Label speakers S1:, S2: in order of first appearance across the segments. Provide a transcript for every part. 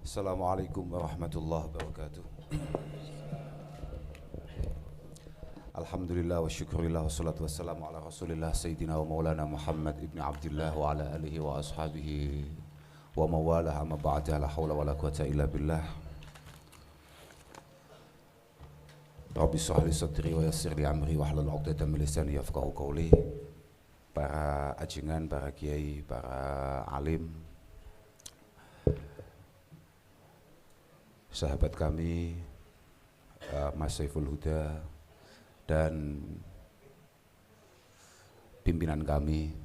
S1: Assalamualaikum warahmatullahi wabarakatuh. Alhamdulillah wa syukurillah wassalatu wassalamu ala rasulillah Sayyidina wa maulana Muhammad ibn Abdullah wa ala alihi wa ashabihi wa mawalah amma ba'da la hawla wa la quwata illa billah. Rabbi shrah li sadri wa yassir li amri wa hlul 'uqdatam min lisani yafqahu qawli. Para ajengan, para kiai, para alim, sahabat kami, Mas Saiful Huda dan pimpinan kami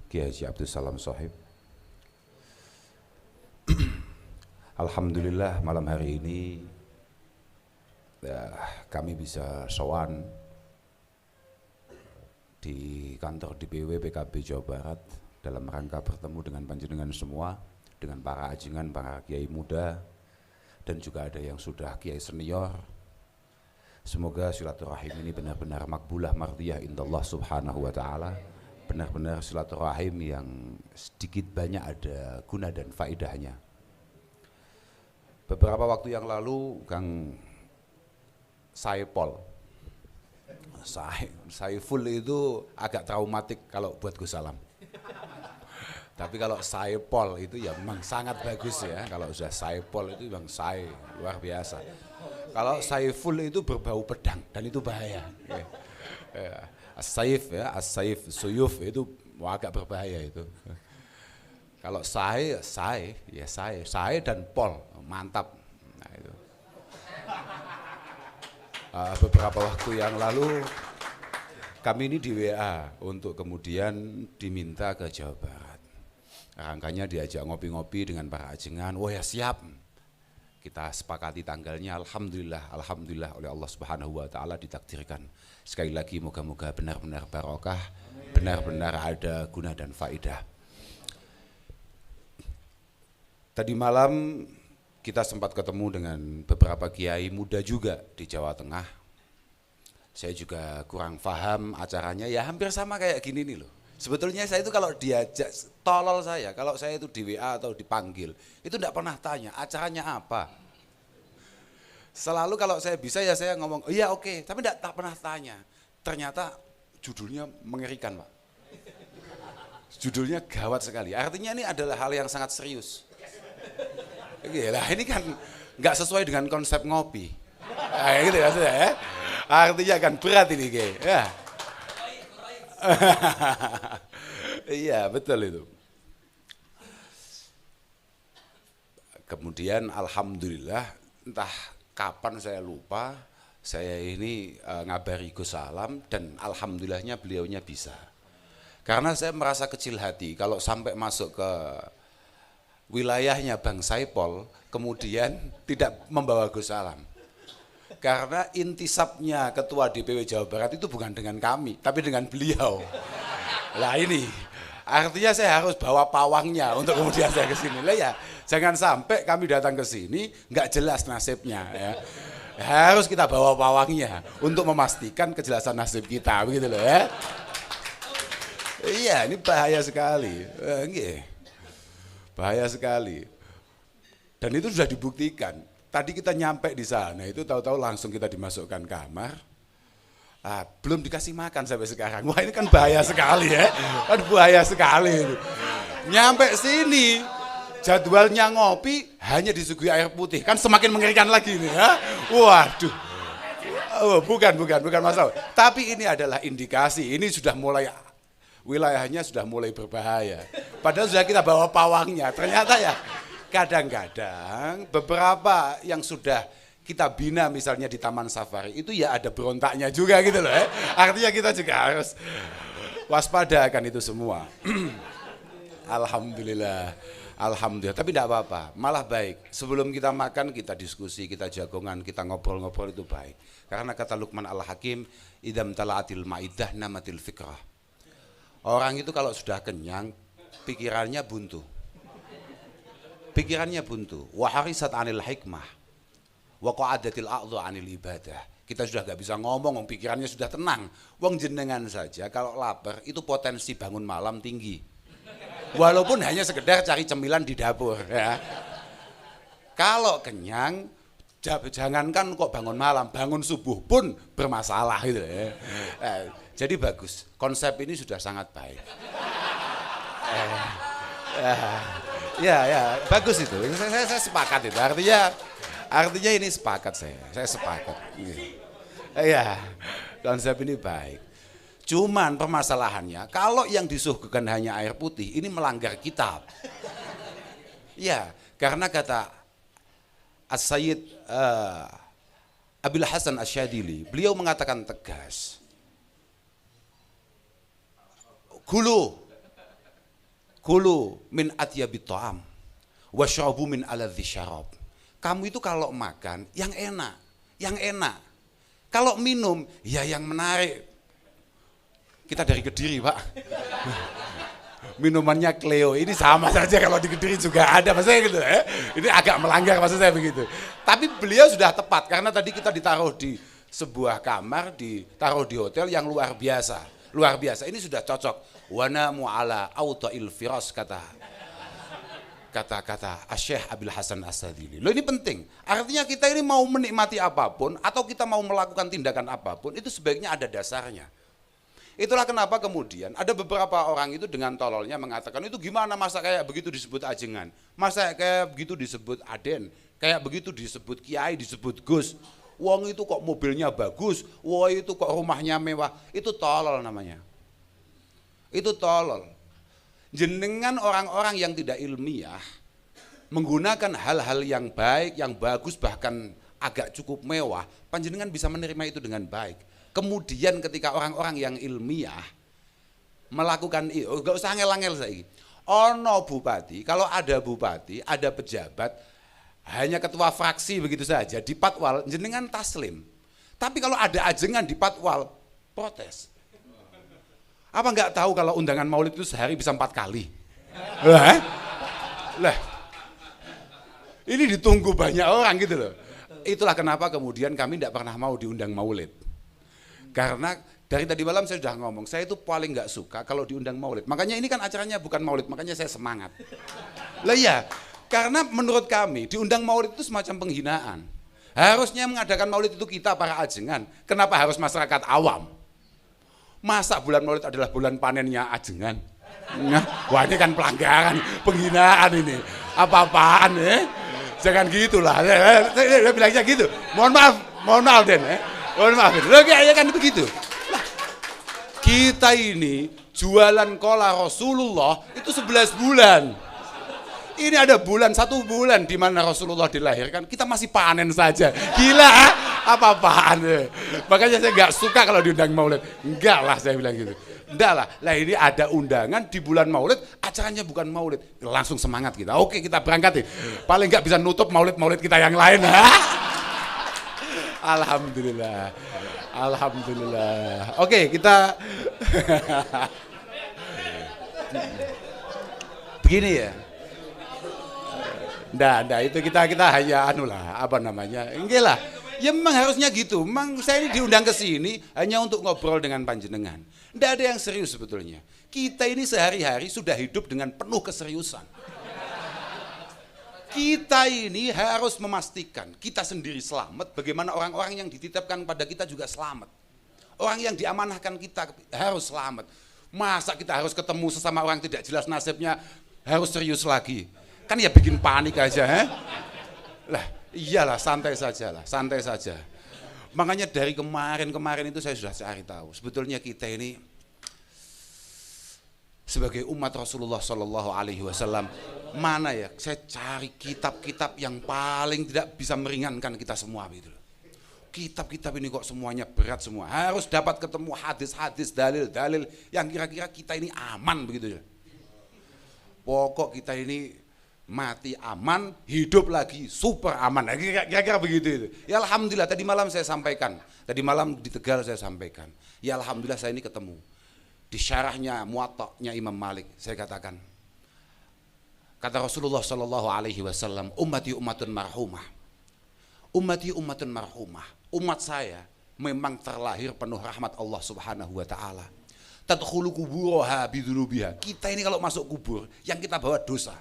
S1: Kiai Haji Abdul Salam Sohib. Alhamdulillah malam hari ini kami bisa sowan di kantor DPW PKB Jawa Barat dalam rangka bertemu dengan panjenengan semua, dengan para ajengan, para kiai muda, dan juga ada yang sudah kiai senior. Semoga silaturahim ini benar-benar makbulah mardiyah indallah subhanahu wa ta'ala, benar-benar silaturahim yang sedikit banyak ada guna dan faedahnya. Beberapa waktu yang lalu Kang Saiful itu agak traumatik kalau buat Gus Salam. Tapi kalau Saipol itu ya memang sangat bagus ya. Kalau sudah Saipol itu memang luar biasa. Kalau Saiful itu berbau pedang dan itu bahaya. As-Saif ya, As-Saif, Suyuf itu agak berbahaya itu. Kalau Sai dan Pol mantap. Nah, itu. Beberapa waktu yang lalu kami ini di WA untuk kemudian diminta ke Jawa Barat. Rangkanya diajak ngopi-ngopi dengan para ajengan. Oh ya siap. Kita sepakati tanggalnya. Alhamdulillah oleh Allah Subhanahu wa ta'ala ditakdirkan. Sekali lagi moga-moga benar-benar barokah, benar-benar ada guna dan faedah. Tadi malam kita sempat ketemu dengan beberapa kiai muda juga di Jawa Tengah. Saya juga kurang paham acaranya, ya hampir sama kayak gini nih loh. Sebetulnya saya itu kalau diajak, tolol saya, kalau saya itu di WA atau dipanggil, itu enggak pernah tanya acaranya apa. Selalu kalau saya bisa ya saya ngomong, oh iya oke, tapi tak pernah tanya. Ternyata judulnya mengerikan Pak. Judulnya gawat sekali, artinya ini adalah hal yang sangat serius. Lah ini kan nggak sesuai dengan konsep ngopi. Nah, gitu ya, ya. Artinya kan berat ini kayak. Ya. Iya betul itu. Kemudian alhamdulillah entah kapan saya lupa, saya ini ngabari Gus Salam dan alhamdulillahnya beliaunya bisa. Karena saya merasa kecil hati kalau sampai masuk ke wilayahnya Bang Saipol kemudian tidak membawa Gus Salam. Karena intisabnya ketua DPW Jawa Barat itu bukan dengan kami, tapi dengan beliau. Lah ini, artinya saya harus bawa pawangnya untuk kemudian saya ke sini. Lah ya, jangan sampai kami datang ke sini nggak jelas nasibnya ya. Harus kita bawa pawangnya untuk memastikan kejelasan nasib kita, begitu loh ya. Iya, ini bahaya sekali. Bahaya sekali. Dan itu sudah dibuktikan. Tadi kita nyampe di sana itu tahu-tahu langsung kita dimasukkan kamar. Belum dikasih makan sampai sekarang. Wah ini kan bahaya sekali ya. Kan bahaya sekali itu. Nyampe sini jadwalnya ngopi hanya disuguhi air putih. Kan semakin mengerikan lagi nih ya. Waduh. Oh, bukan masalah. Tapi ini adalah indikasi. Ini sudah mulai wilayahnya sudah mulai berbahaya. Padahal sudah kita bawa pawangnya. Ternyata ya kadang-kadang beberapa yang sudah kita bina misalnya di Taman Safari itu ya ada berontaknya juga gitu loh ya. Artinya kita juga harus waspada akan itu semua. Alhamdulillah. Tapi tidak apa-apa, malah baik. Sebelum kita makan kita diskusi, kita jagongan, kita ngobrol-ngobrol itu baik. Karena kata Luqman Al-Hakim, idam talaatil ma'idah namatil fikrah. Orang itu kalau sudah kenyang, pikirannya buntu. Wa harisat anil hikmah. Wa qa'adatil a'dhu anil ibadah. Kita sudah gak bisa ngomong, pikirannya sudah tenang. Wong jenengan saja kalau lapar itu potensi bangun malam tinggi. Walaupun hanya sekedar cari cemilan di dapur ya. Kalau kenyang, jangankan kok bangun malam, bangun subuh pun bermasalah gitu ya. Jadi bagus, konsep ini sudah sangat baik. Ya, bagus itu. Saya sepakat itu. Artinya ini sepakat saya sepakat. Ya, konsep ini baik. Cuman permasalahannya, kalau yang disuguhkan hanya air putih, ini melanggar kitab. Ya, karena kata As-Sayyid Abil Hasan Asyadili, beliau mengatakan tegas, Kulu min atyabit ta'am wasyrabu min aladzi syarab. Kamu itu kalau makan yang enak. Kalau minum ya yang menarik. Kita dari Kediri, Pak. Minumannya Cleo, ini sama saja kalau di Kediri juga ada, maksudnya gitu ya. Ini agak melanggar maksud saya begitu. Tapi beliau sudah tepat karena tadi kita ditaruh di sebuah kamar, ditaruh di hotel yang luar biasa. Ini sudah cocok. Wana mu'ala auta'il firas kata Syekh Abil Hasan As-Sadili. Loh ini penting. Artinya kita ini mau menikmati apapun atau kita mau melakukan tindakan apapun itu sebaiknya ada dasarnya. Itulah kenapa kemudian ada beberapa orang itu dengan tololnya mengatakan itu gimana masa kayak begitu disebut ajengan, masa kayak begitu disebut aden, kayak begitu disebut kiai, disebut gus. Wong itu kok mobilnya bagus, wong itu kok rumahnya mewah, itu tolol namanya. Itu tolol. Jenengan orang-orang yang tidak ilmiah menggunakan hal-hal yang baik, yang bagus bahkan agak cukup mewah, panjenengan bisa menerima itu dengan baik. Kemudian ketika orang-orang yang ilmiah melakukan itu, enggak usah ngel-ngel saiki. Ono bupati, kalau ada bupati, ada pejabat, hanya ketua fraksi begitu saja di patwal jenengan taslim. Tapi kalau ada ajengan di patwal, protes. Apa enggak tahu kalau undangan maulid itu sehari bisa 4 kali? Lah, ini ditunggu banyak orang gitu loh. Itulah kenapa kemudian kami tidak pernah mau diundang maulid. Karena dari tadi malam saya sudah ngomong, saya itu paling enggak suka kalau diundang maulid. Makanya ini kan acaranya bukan maulid, makanya saya semangat. Lah iya, karena menurut kami diundang maulid itu semacam penghinaan. Harusnya mengadakan maulid itu kita para ajengan. Kenapa harus masyarakat awam? Masa bulan maulid adalah bulan panennya ajengan? Nah, wah ini kan pelanggaran, penghinaan ini. Apa-apaan ya? Jangan gitulah. Saya bilangnya gitu. Mohon maaf Den. Mohon maaf. Loh kayak kan begitu. Nah, kita ini jualan kola Rasulullah itu 11 bulan. Ini ada bulan, 1 bulan di mana Rasulullah dilahirkan, kita masih panen saja. Gila, apa-apaan. Makanya saya nggak suka kalau diundang maulid. Enggak lah saya bilang gitu. Enggak lah, ini ada undangan di bulan maulid, acaranya bukan maulid. Langsung semangat kita, oke kita berangkat. Paling nggak bisa nutup maulid-maulid kita yang lain. Alhamdulillah. Oke, kita begini ya. Nggak, itu kita hanya enggak lah. Ya memang harusnya gitu. Memang saya ini diundang ke sini hanya untuk ngobrol dengan panjenengan. Nggak ada yang serius sebetulnya. Kita ini sehari-hari sudah hidup dengan penuh keseriusan. Kita ini harus memastikan kita sendiri selamat, bagaimana orang-orang yang dititipkan pada kita juga selamat. Orang yang diamanahkan kita harus selamat. Masa kita harus ketemu sesama orang tidak jelas nasibnya harus serius lagi? Kan ya bikin panik aja, Lah, iyalah santai saja. Makanya dari kemarin itu saya sudah cari tahu. Sebetulnya kita ini sebagai umat Rasulullah Shallallahu Alaihi Wasallam, mana ya? Saya cari kitab-kitab yang paling tidak bisa meringankan kita semua gitu. Kitab-kitab ini kok semuanya berat semua. Harus dapat ketemu hadis-hadis, dalil-dalil yang kira-kira kita ini aman begitu ya. Pokok kita ini mati aman, hidup lagi super aman. Kira-kira begitu itu. Ya alhamdulillah tadi malam saya sampaikan. Tadi malam di Tegal saya sampaikan. Ya alhamdulillah saya ini ketemu. Di syarahnya Muwatta'nya Imam Malik saya katakan. Kata Rasulullah sallallahu alaihi wasallam, ummati ummatun marhumah. Ummati ummatun marhumah. Umat saya memang terlahir penuh rahmat Allah Subhanahu wa taala. Tadkhulu kuburaha bidzunubiha. Kita ini kalau masuk kubur yang kita bawa dosa.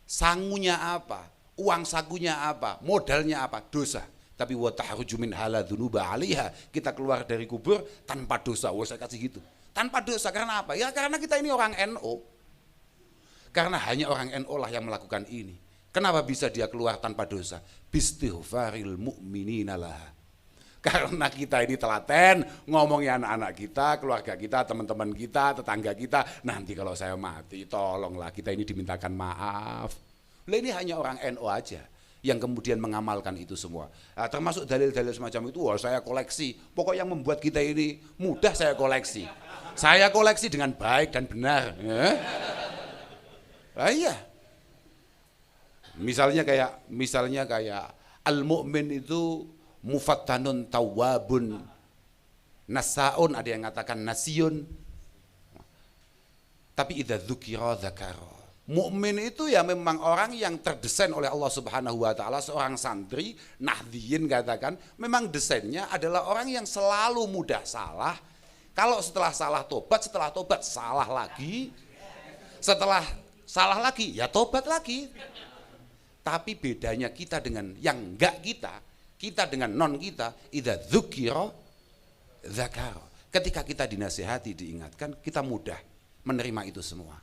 S1: Sangunya apa? Uang sakunya apa? Modalnya apa? Dosa. Tapi wa tahruju min hala dzunuba 'alaiha, kita keluar dari kubur tanpa dosa. Saya kasih gitu. Tanpa dosa karena apa? Ya karena kita ini orang NO. Karena hanya orang NO lah yang melakukan ini. Kenapa bisa dia keluar tanpa dosa? Bistighfaril mu'minina laha. Karena kita ini telaten ngomongin anak-anak kita, keluarga kita, teman-teman kita, tetangga kita. Nanti kalau saya mati, tolonglah kita ini dimintakan maaf. Lah ini hanya orang NO aja yang kemudian mengamalkan itu semua. Nah, termasuk dalil-dalil semacam itu, wah saya koleksi. Pokok yang membuat kita ini mudah saya koleksi. Saya koleksi dengan baik dan benar. Ya. Nah, iya. Misalnya kayak al-mu'min itu mufattanun tawwabun nasaun, ada yang mengatakan nasiyun. Tapi idza dzukira dzakara. Mukmin itu ya memang orang yang terdesain oleh Allah Subhanahu wa taala, seorang santri Nahdliyin katakan, memang desainnya adalah orang yang selalu mudah salah. Kalau setelah tobat salah lagi. Setelah salah lagi ya tobat lagi. Tapi bedanya kita dengan yang enggak kita dengan non kita, idza dzukira dzakara. Ketika kita dinasihati, diingatkan, kita mudah menerima itu semua.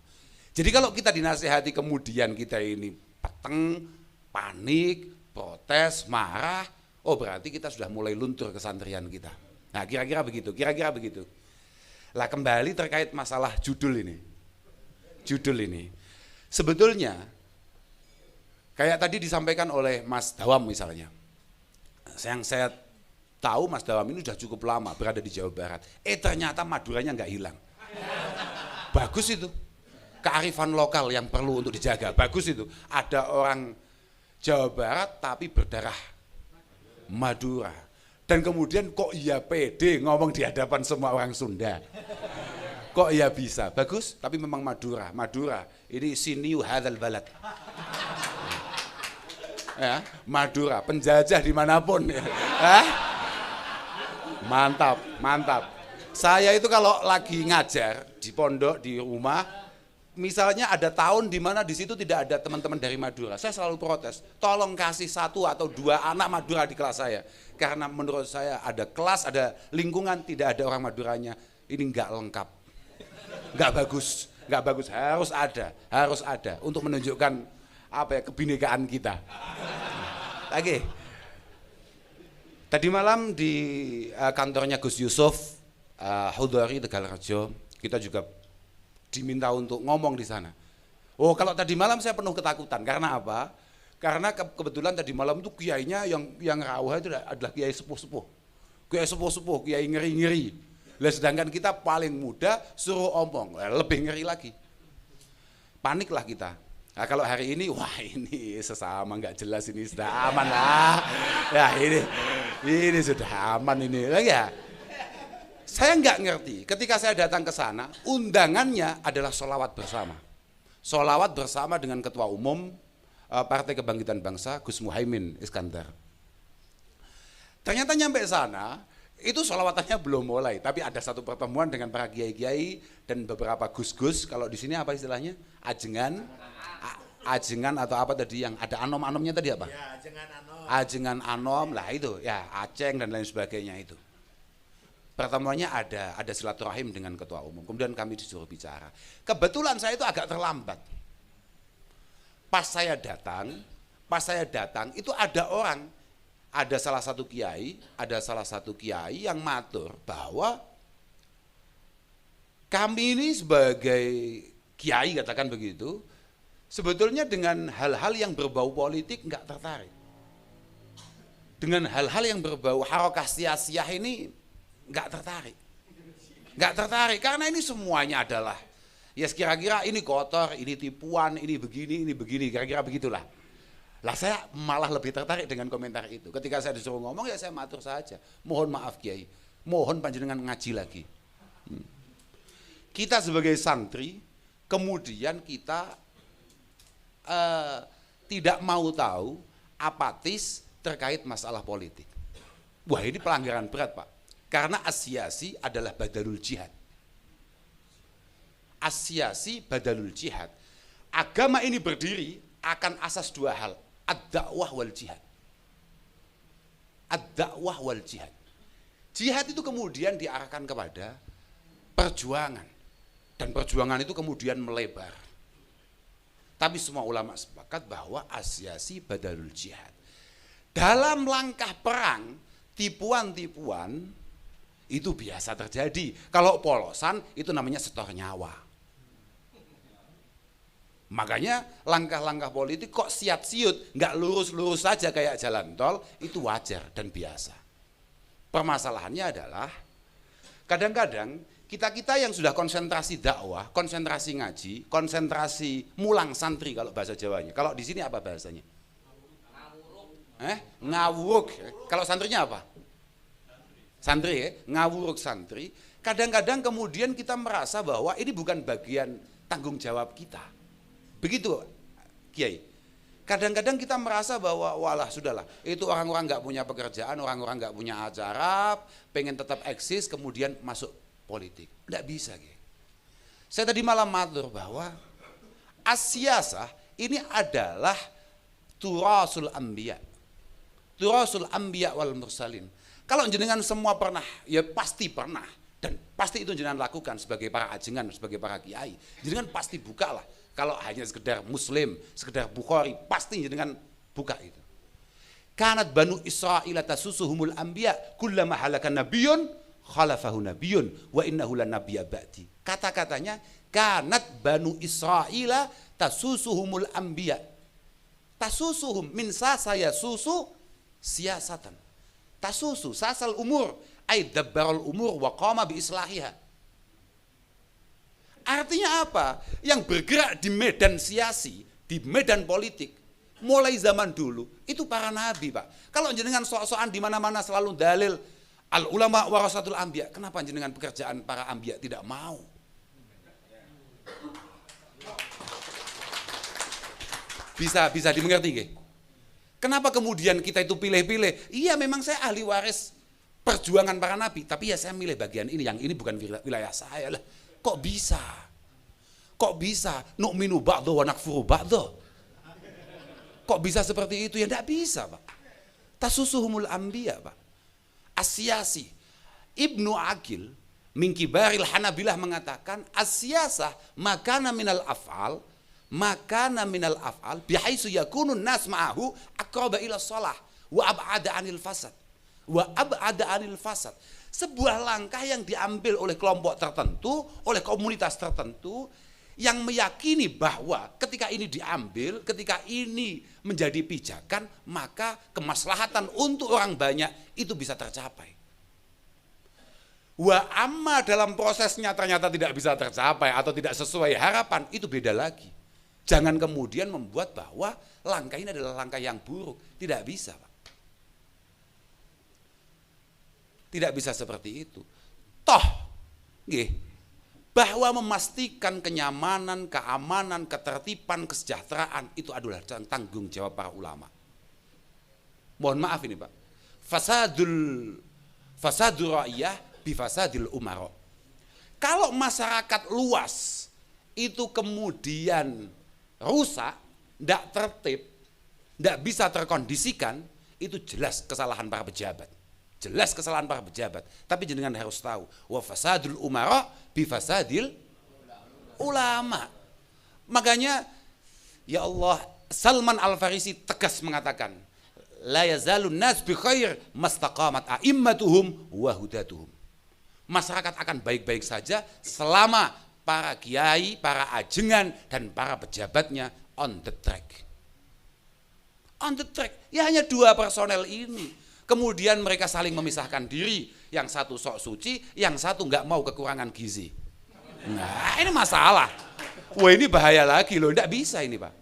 S1: Jadi kalau kita dinasihati kemudian kita ini peteng, panik, protes, marah, oh berarti kita sudah mulai luntur kesantrian kita. Nah kira-kira begitu. Lah kembali terkait masalah judul ini. Sebetulnya kayak tadi disampaikan oleh Mas Dawam misalnya. Yang saya tahu Mas Dawam ini sudah cukup lama berada di Jawa Barat. Ternyata Maduranya nggak hilang. Bagus itu. Kearifan lokal yang perlu untuk dijaga. Bagus itu. Ada orang Jawa Barat tapi berdarah Madura. Dan kemudian kok iya pede ngomong di hadapan semua orang Sunda. Kok iya bisa? Bagus, tapi memang Madura. Ini siniu hadzal balad. Ya, Madura, penjajah dimanapun. Mantap. Saya itu kalau lagi ngajar di pondok, di rumah, misalnya ada tahun di mana di situ tidak ada teman-teman dari Madura, saya selalu protes. Tolong kasih 1 atau 2 anak Madura di kelas saya, karena menurut saya ada kelas, ada lingkungan tidak ada orang Maduranya, ini nggak lengkap, nggak bagus. Harus ada untuk menunjukkan kebinekaan kita. Oke. Tadi malam di kantornya Gus Yusuf Hudhari Tegalrejo, kita juga diminta untuk ngomong di sana. Oh, kalau tadi malam saya penuh ketakutan. Karena apa? Karena kebetulan tadi malam itu kiainya yang rawuh itu adalah kiai sepuh-sepuh. Kiai ngeri-ngeri. Lah sedangkan kita paling muda suruh omong, lebih ngeri lagi. Paniklah kita. Nah, kalau hari ini, wah ini sesama nggak jelas, ini sudah aman lah. Ya ini sudah aman ini. Ya. Saya nggak ngerti, ketika saya datang ke sana, undangannya adalah sholawat bersama. Sholawat bersama dengan Ketua Umum Partai Kebangkitan Bangsa, Gus Muhaimin Iskandar. Ternyata nyampe sana, itu sholawatannya belum mulai, tapi ada satu pertemuan dengan para kiai-kiai dan beberapa gus-gus, kalau di sini apa istilahnya? Ajengan atau apa tadi yang ada anom-anomnya tadi apa? Ya, ajengan anom, lah itu, ya aceng dan lain sebagainya itu. Pertemuannya ada silaturahim dengan ketua umum. Kemudian kami disuruh bicara. Kebetulan saya itu agak terlambat. Pas saya datang itu ada salah satu kiai yang matur bahwa kami ini sebagai kiai, katakan begitu, sebetulnya dengan hal-hal yang berbau politik enggak tertarik. Dengan hal-hal yang berbau harokah sia-sia ini enggak tertarik karena ini semuanya adalah ya kira-kira ini kotor, ini tipuan, ini begini, kira-kira begitulah. Lah saya malah lebih tertarik dengan komentar itu. Ketika saya disuruh ngomong ya saya matur saja. Mohon maaf Kiai, mohon panjenengan ngaji lagi. Kita sebagai santri kemudian kita tidak mau tahu, apatis terkait masalah politik. Wah ini pelanggaran berat Pak. Karena asyasi adalah badalul jihad. Asyasi badalul jihad. Agama ini berdiri akan asas 2 hal. ad-dakwah wal jihad. Ad-dakwah wal jihad. Jihad itu kemudian diarahkan kepada perjuangan. Dan perjuangan itu kemudian melebar. Tapi semua ulama sepakat bahwa asyasi badalul jihad. Dalam langkah perang, tipuan-tipuan itu biasa terjadi. Kalau polosan itu namanya setor nyawa. Makanya langkah-langkah politik kok siat-siut, nggak lurus-lurus saja kayak jalan tol, itu wajar dan biasa. Permasalahannya adalah kadang-kadang kita-kita yang sudah konsentrasi dakwah, konsentrasi ngaji, konsentrasi mulang santri kalau bahasa Jawanya. Kalau di sini apa bahasanya? Ngawuruk. Kalau santrinya apa? Santri ya, ngawuruk santri. Kadang-kadang kemudian kita merasa bahwa ini bukan bagian tanggung jawab kita. Begitu, Kiai. Kadang-kadang kita merasa bahwa walah sudahlah, itu orang-orang nggak punya pekerjaan, orang-orang nggak punya acara, pengen tetap eksis, kemudian masuk politik. Nggak bisa, Kiai. Saya tadi malam matur bahwa as-siyasah ini adalah turasul anbiya. Turasul anbiya wal mursalin. Kalau jenengan semua pernah, ya pasti pernah. Dan pasti itu jenengan lakukan sebagai para ajengan, sebagai para kiai. Jenengan pasti buka lah. Kalau hanya sekedar Muslim, sekedar Bukhari, pasti jenengan buka itu. Kanat banu Israil tasusuhumul anbiya kullama halakan nabiyyun khalafahu nabiyyun wa innahu lanabiyya ba'di. Kata-katanya kanat banu Israil tasusuhumul anbiya. Tasusuhum min saya susu siasatan. Tasusu sasal umur ay dabbarul umur wa qama bi islahiha. Artinya apa? Yang bergerak di medan siasi, di medan politik, mulai zaman dulu itu para nabi, Pak. Kalau jenengan sok-sokan di mana-mana selalu dalil al ulama warasatul anbiya, kenapa jenengan pekerjaan para anbiya tidak mau? Bisa dimengerti nggih? Kenapa kemudian kita itu pilih-pilih? Iya, memang saya ahli waris perjuangan para nabi, tapi ya saya milih bagian ini, yang ini bukan wilayah saya lah. Kok bisa? Kok bisa? Nu'minu ba'dho wa nakfuru ba'dho. Kok bisa seperti itu? Ya enggak bisa, Pak. Tasusuhumul anbiya, Pak. As-siyasi. Ibnu Aqil min kibaril Hanabilah mengatakan as-siyasah makana minal af'al bihaisu yakunun nas ma'ahu aqraba ila shalah wa ab'ada 'anil fasad. Sebuah langkah yang diambil oleh kelompok tertentu, oleh komunitas tertentu, yang meyakini bahwa ketika ini diambil, ketika ini menjadi pijakan, maka kemaslahatan untuk orang banyak itu bisa tercapai. Wa amma dalam prosesnya ternyata tidak bisa tercapai atau tidak sesuai harapan, itu beda lagi. Jangan kemudian membuat bahwa langkah ini adalah langkah yang buruk. Tidak bisa, Pak. Tidak bisa seperti itu. Toh, bahwa memastikan kenyamanan, keamanan, ketertiban, kesejahteraan itu adalah tanggung jawab para ulama. Mohon maaf ini, Pak. Fasadul ra'iyah bifasadil umara. Kalau masyarakat luas itu kemudian rusak, tidak tertib, tidak bisa terkondisikan, itu jelas kesalahan para pejabat. Jelas kesalahan para pejabat. Tapi jenengan harus tahu, wa fasadul umara bi fasadil ulama. Makanya ya Allah, Salman Al-Farisi tegas mengatakan, la yazalun nas bi khair mastaqamat a'immatuhum wa hudatuhum. Masyarakat akan baik-baik saja selama para kiai, para ajengan dan para pejabatnya on the track. On the track. Ya hanya dua personel ini. Kemudian mereka saling memisahkan diri. Yang satu sok suci, yang satu nggak mau kekurangan gizi. Nah, ini masalah. Wah, ini bahaya lagi loh. Nggak bisa ini, Pak.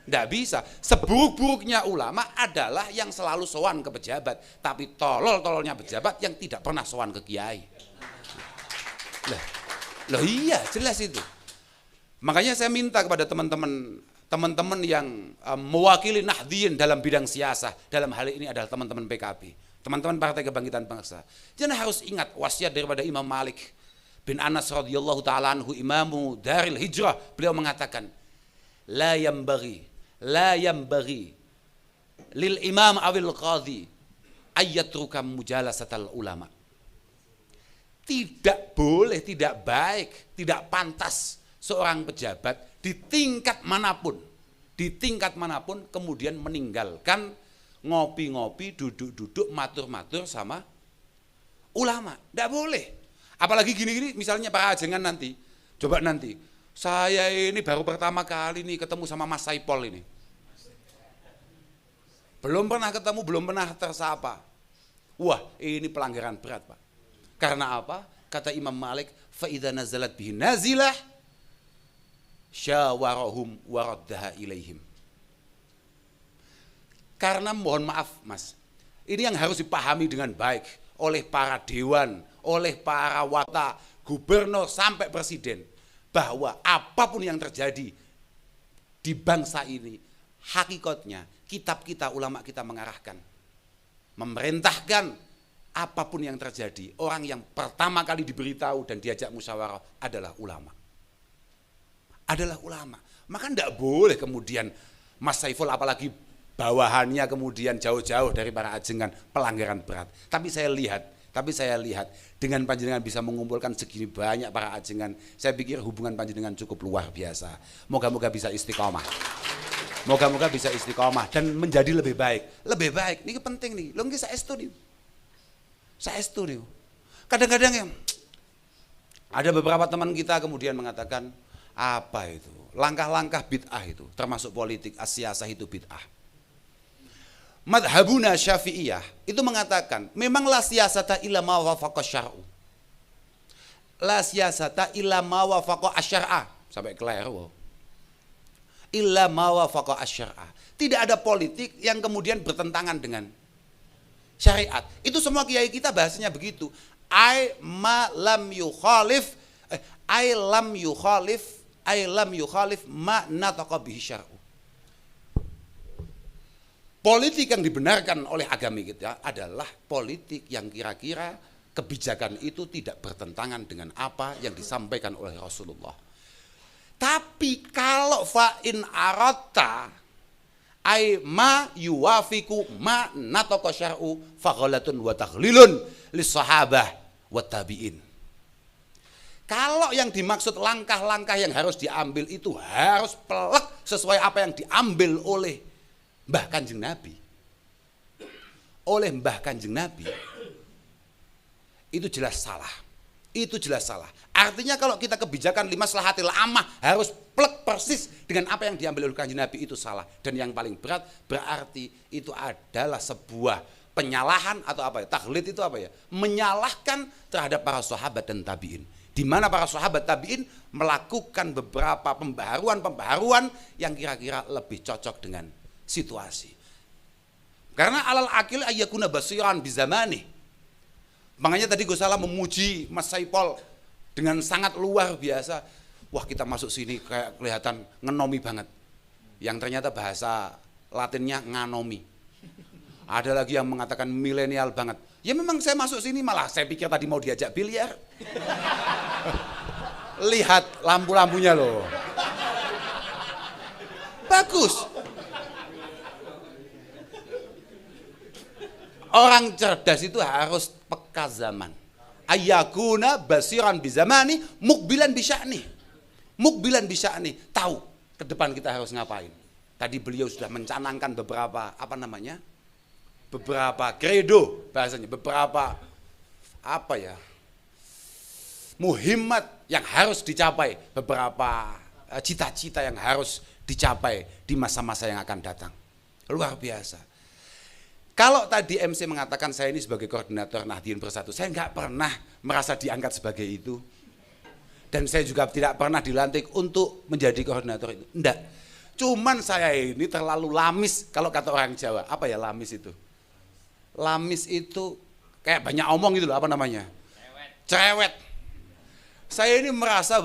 S1: Nggak bisa. Seburuk-buruknya ulama adalah yang selalu sowan ke pejabat. Tapi tolol-tololnya pejabat yang tidak pernah sowan ke kiai. Loh iya, jelas itu. Makanya saya minta kepada teman-teman yang mewakili Nahdliyin dalam bidang siasah, dalam hal ini adalah teman-teman PKB, teman-teman Partai Kebangkitan Bangsa. Jangan harus ingat wasiat daripada Imam Malik bin Anas radhiyallahu taala anhu, imamu Daril Hijrah. Beliau mengatakan, la yambaghi
S2: lil imam awil qadhi ayyatruka mujalasatal ulama. Tidak boleh, tidak baik, tidak pantas seorang pejabat di tingkat manapun kemudian meninggalkan ngopi-ngopi, duduk-duduk, matur-matur sama ulama. Tidak boleh. Apalagi gini-gini, misalnya para ajengan nanti, coba nanti, saya ini baru pertama kali nih ketemu sama Mas Saipol ini. Belum pernah ketemu, belum pernah tersapa. Wah, ini pelanggaran berat, Pak. Karena apa? Kata Imam Malik, fa idza nazalat bihi nazilah syawarahum waraddaha ilaihim. Karena mohon maaf, Mas, ini yang harus dipahami dengan baik oleh para dewan, oleh para wata, gubernur sampai presiden, bahwa apapun yang terjadi di bangsa ini, hakikatnya kitab kita, ulama kita mengarahkan, memerintahkan apapun yang terjadi, orang yang pertama kali diberitahu dan diajak musyawarah adalah ulama. Adalah ulama. Maka tidak boleh kemudian Mas Saiful apalagi bawahannya kemudian jauh-jauh dari para ajengan, pelanggaran berat. Tapi saya lihat dengan panjenengan bisa mengumpulkan segini banyak para ajengan, saya pikir hubungan panjenengan cukup luar biasa. Moga-moga bisa istiqomah. Moga-moga bisa istiqomah dan menjadi lebih baik. Lebih baik, ini penting nih. Lo nggih saestu nih. Saestu nih. Kadang-kadang ya ada beberapa teman kita kemudian mengatakan, apa itu? Langkah-langkah bid'ah itu, termasuk politik, as-siyasah itu bid'ah. Madhabuna Syafi'iyah itu mengatakan, memang la siyasata illa ma wafaqa syar'u. La siyasata illa ma wafaqa asyar'a. Sampai keliru. Illa ma wafaqa asyar'a. Tidak ada politik yang kemudian bertentangan dengan syariat. Itu semua kiai kita bahasanya begitu. Ai lam yukhalif ma nataqa bihi syar'u. Politik yang dibenarkan oleh agama kita adalah politik yang kira-kira kebijakan itu tidak bertentangan dengan apa yang disampaikan oleh Rasulullah. Tapi kalau fa'in aratta ay ma yuwafiku ma nataqa syar'u faghalatun wa taghlilun lis sahabah wa tabi'in. Kalau yang dimaksud langkah-langkah yang harus diambil itu harus pelak sesuai apa yang diambil oleh Mbah Kanjeng Nabi. Oleh Mbah Kanjeng Nabi, itu jelas salah. Itu jelas salah. Artinya kalau kita kebijakan limaslahatil ammah harus plek persis dengan apa yang diambil oleh Kanjeng Nabi, itu salah. Dan yang paling berat berarti itu adalah sebuah penyalahan atau apa ya? Takhlid itu apa ya? Menyalahkan terhadap para sahabat dan tabi'in. Di mana para sahabat tabi'in melakukan beberapa pembaharuan yang kira-kira lebih cocok dengan situasi. Karena alal akil ayyakuna basiran bizamani. Makanya tadi Gus Salam memuji Mas Saipol dengan sangat luar biasa. Wah, kita masuk sini kayak kelihatan ngenomi banget. Yang ternyata bahasa Latinnya nganomi. Ada lagi yang mengatakan milenial banget. Ya memang saya masuk sini malah saya pikir tadi mau diajak biliar. Lihat lampu-lampunya loh. Bagus. Orang cerdas itu harus peka zaman. Ayyakuna basiran bizamani mukbilan bisya'ni. Mukbilan bisya'ni, tahu ke depan kita harus ngapain. Tadi beliau sudah mencanangkan beberapa beberapa kredo bahasanya, beberapa muhimmat yang harus dicapai, beberapa cita-cita yang harus dicapai di masa-masa yang akan datang. Luar biasa. Kalau tadi MC mengatakan saya ini sebagai koordinator Nahdien Bersatu, saya nggak pernah merasa diangkat sebagai itu. Dan saya juga tidak pernah dilantik untuk menjadi koordinator itu. Enggak. Cuman saya ini terlalu lamis, kalau kata orang Jawa. Apa ya lamis itu? Lamis itu kayak banyak omong gitu loh, apa namanya? Cerewet. Saya ini merasa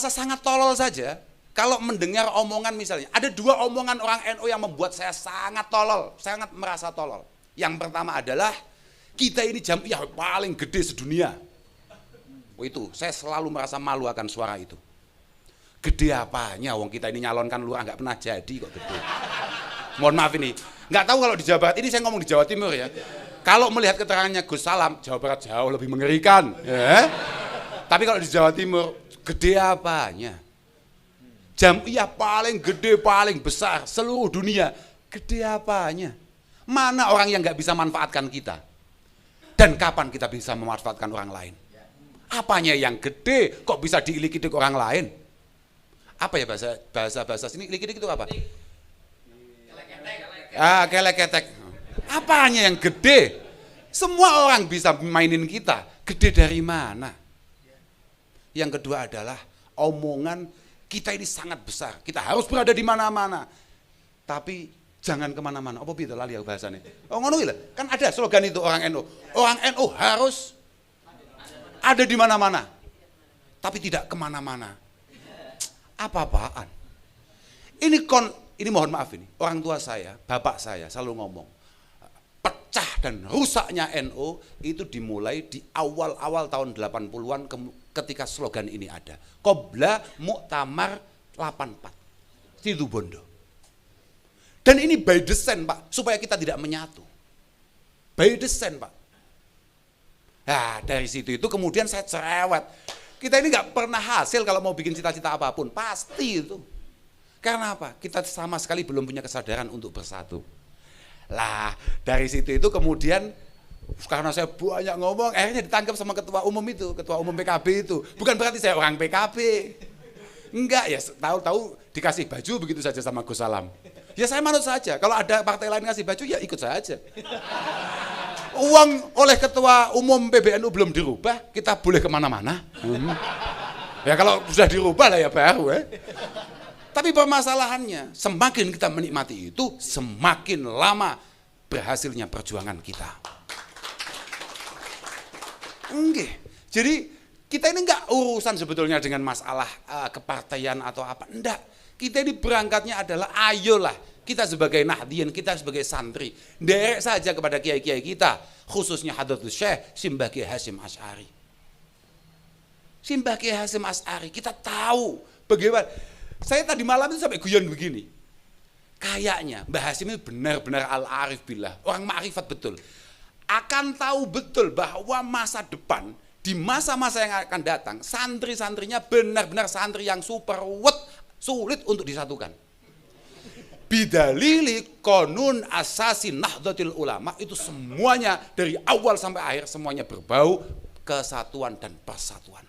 S2: sangat tolol saja. Kalau mendengar omongan misalnya, ada dua omongan orang NU yang membuat saya sangat tolol, sangat merasa tolol. Yang pertama adalah, kita ini jamiah paling gede sedunia. Oh itu, saya selalu merasa malu akan suara itu. Gede apanya, wong kita ini nyalonkan lurah nggak pernah jadi kok gede. Mohon maaf ini, nggak tahu kalau di Jawa Barat, ini saya ngomong di Jawa Timur ya. Kalau melihat keterangannya Gus Salam, Jawa Barat jauh lebih mengerikan. Ya. Tapi kalau di Jawa Timur, gede apanya? Jamiah paling gede, paling besar seluruh dunia, gede apanya? Mana orang yang nggak bisa manfaatkan kita? Dan kapan kita bisa memanfaatkan orang lain? Apanya yang gede kok bisa diilik-ilik orang lain? Apa ya bahasa sini ilik-ilik itu apa? Kelek-ketek. Apanya yang gede? Semua orang bisa mainin kita. Gede dari mana? Yang kedua adalah omongan kita ini sangat besar. Kita harus berada di mana-mana. Tapi jangan kemana-mana. Apa itu lali bahasanya? Oh ngono lah. Kan ada slogan itu orang NU. Orang NU harus ada di mana-mana. Tapi tidak kemana-mana. Apa-apaan? Ini mohon maaf ini. Orang tua saya, bapak saya selalu ngomong. Pecah dan rusaknya NU itu dimulai di awal-awal tahun 80-an ketika slogan ini ada. Qobla Muktamar 84. Situ Bondo. Dan ini by design Pak, supaya kita tidak menyatu. By design Pak. Nah dari situ itu kemudian saya cerewet. Kita ini nggak pernah hasil kalau mau bikin cita-cita apapun. Pasti itu. Karena apa? Kita sama sekali belum punya kesadaran untuk bersatu. Lah dari situ itu kemudian karena saya banyak ngomong, akhirnya ditangkap sama ketua umum itu, ketua umum PKB itu. Bukan berarti saya orang PKB. Enggak ya, tahu-tahu dikasih baju begitu saja sama Gus Salam. Ya saya manut saja, kalau ada partai lain ngasih baju ya ikut saja. Uang oleh ketua umum PBNU belum dirubah, kita boleh kemana-mana. Ya kalau sudah dirubah lah ya baru ya. Tapi permasalahannya, semakin kita menikmati itu, semakin lama berhasilnya perjuangan kita. Enggak. Jadi kita ini enggak urusan sebetulnya dengan masalah kepartaian atau apa. Enggak. Kita ini berangkatnya adalah ayolah kita sebagai Nahdien, kita sebagai santri, derek saja kepada kiai-kiai kita, khususnya Hadratus Syekh Simbah Kiai Hasyim Asy'ari. Simbah Kiai Hasyim Asy'ari, kita tahu bagaimana. Saya tadi malam itu sampai guyon begini. Kayaknya Mbah Hasyim itu benar-benar al-arif billah, orang ma'rifat betul. Akan tahu betul bahwa masa depan, di masa-masa yang akan datang, santri-santrinya benar-benar santri yang super sulit untuk disatukan. Bidalili konun asasi Nahdlatul Ulama itu semuanya dari awal sampai akhir semuanya berbau kesatuan dan persatuan.